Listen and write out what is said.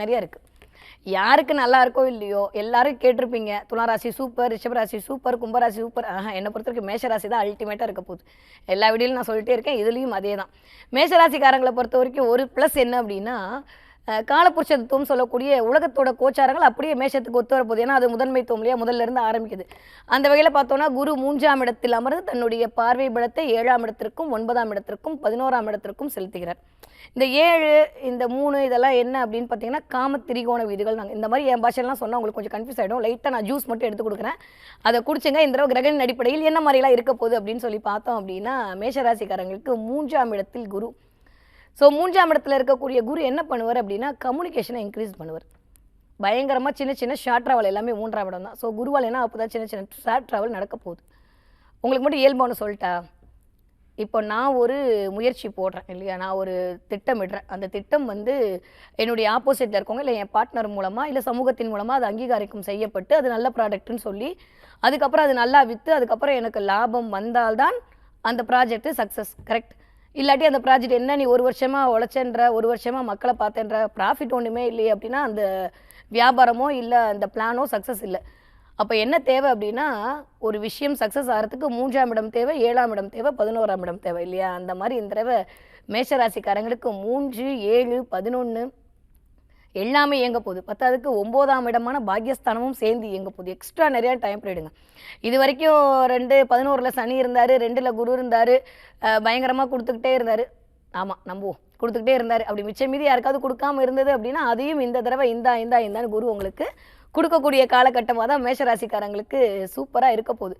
நிறைய இருக்கு. யாருக்கு நல்லா இருக்கோ இல்லையோ எல்லாரும் கேட்டிருப்பீங்க. துலா ராசி சூப்பர், ரிஷப ராசி சூப்பர், கும்ப ராசி சூப்பர். என்ன பொறுத்தவரைக்கும் மேஷ ராசி தான் அல்டிமேட்டா இருக்க போகுது. எல்லா வீடியோலையும் நான் சொல்லிட்டே இருக்கேன். இதுலயும் அதே தான். மேஷ ராசிக்காரங்களை பொறுத்த வரைக்கும் ஒரு ப்ளஸ் என்ன அப்படின்னா, காலபுருஷ தத்துவம் சொல்லக்கூடிய உலகத்தோட கோச்சாரங்கள் அப்படியே மேஷத்துக்கு ஒத்து வரப்போகுது. ஏன்னா அது முதன்மைத்துவம் இல்லையா, முதல்ல இருந்து ஆரம்பிக்குது. அந்த வகையில் பார்த்தோன்னா குரு 3ஆம் இடத்தில் அமர்ந்து தன்னுடைய பார்வை பலத்தை 7ஆம் இடத்திற்கும் 9ஆம் இடத்திற்கும் 11ஆம் இடத்திற்கும் செலுத்துகிறார். இந்த 7 இந்த 3 இதெல்லாம் என்ன அப்படின்னு பார்த்தீங்கன்னா காம திரிகோண விதிகள். நாங்கள் இந்த மாதிரி என் பாஷையெல்லாம் சொன்னால் உங்களுக்கு கொஞ்சம் கன்ஃபியூஸ் ஆகிடும். லைட்டாக நான் ஜூஸ் மட்டும் எடுத்து கொடுக்குறேன், அதை குடிச்சுங்க. இந்த தடவை கிரகணின் அடிப்படையில் என்ன மாதிரிலாம் இருக்க போகுது அப்படின்னு சொல்லி பார்த்தோம் அப்படின்னா, மேஷராசிக்காரங்களுக்கு 3ஆம் இடத்தில் குரு. ஸோ 3ஆம் இடத்துல இருக்கக்கூடிய குரு என்ன பண்ணுவார் அப்படின்னா, கம்யூனிகேஷனை இன்க்ரீஸ் பண்ணுவார். பயங்கரமாக சின்ன சின்ன ஷார்ட் ட்ராவல் எல்லாமே 3ஆம் இடம் தான். ஸோ குருவால் என்ன அப்போ தான் சின்ன சின்ன ஷார்ட் ட்ராவல் நடக்க போகுது. உங்களுக்கு மட்டும் இயல்பானு சொல்லிட்டா, இப்போ நான் ஒரு முயற்சி போடுறேன் இல்லையா, நான் ஒரு திட்டமிடுறேன். அந்த திட்டம் வந்து என்னுடைய ஆப்போசிட்டில் இருக்கவங்க இல்லை என் பார்ட்னர் மூலமாக இல்லை சமூகத்தின் மூலமாக அது அங்கீகாரம் செய்யப்பட்டு அது நல்ல ப்ராடக்ட்னு சொல்லி அதுக்கப்புறம் அது நல்லா விற்று அதுக்கப்புறம் எனக்கு லாபம் வந்தால்தான் அந்த ப்ராஜெக்ட் சக்ஸஸ். கரெக்ட்? இல்லாட்டி அந்த ப்ராஜெக்ட் என்ன நீ ஒரு வருஷமாக உழைச்சன்ற, ஒரு வருஷமாக மக்களை பார்த்தேன்ற, ப்ராஃபிட் ஒன்றுமே இல்லையே அப்படின்னா அந்த வியாபாரமோ இல்லை அந்த பிளானோ சக்ஸஸ் இல்லை. அப்போ என்ன தேவை அப்படின்னா, ஒரு விஷயம் சக்ஸஸ் ஆகிறதுக்கு 3ஆம் இடம் தேவை, 7ஆம் இடம் தேவை, 11ஆம் இடம் தேவை இல்லையா. அந்த மாதிரி இந்த தடவை மேஷராசிக்காரங்களுக்கு 3, 7, 11 எல்லாமே இயங்க போகுது. பத்தாவதுக்கு 9ஆம் இடமான பாக்யஸ்தானமும் சேர்ந்து இயங்க போகுது. எக்ஸ்ட்ரா நிறையா டைம் பீரியடுங்க. இது வரைக்கும் 11ல் சனி இருந்தார், 2ல் குரு இருந்தார், பயங்கரமாக கொடுத்துக்கிட்டே இருந்தார். ஆமாம், நம்புவோம், கொடுத்துக்கிட்டே இருந்தார். அப்படி மிச்சம் மீதி யாருக்காவது கொடுக்காமல் இருந்தது அப்படின்னா அதையும் இந்த தடவை இந்தான்னு குரு உங்களுக்கு கொடுக்கக்கூடிய காலகட்டமாக தான் மேஷராசிக்காரங்களுக்கு சூப்பராக இருக்க போகுது.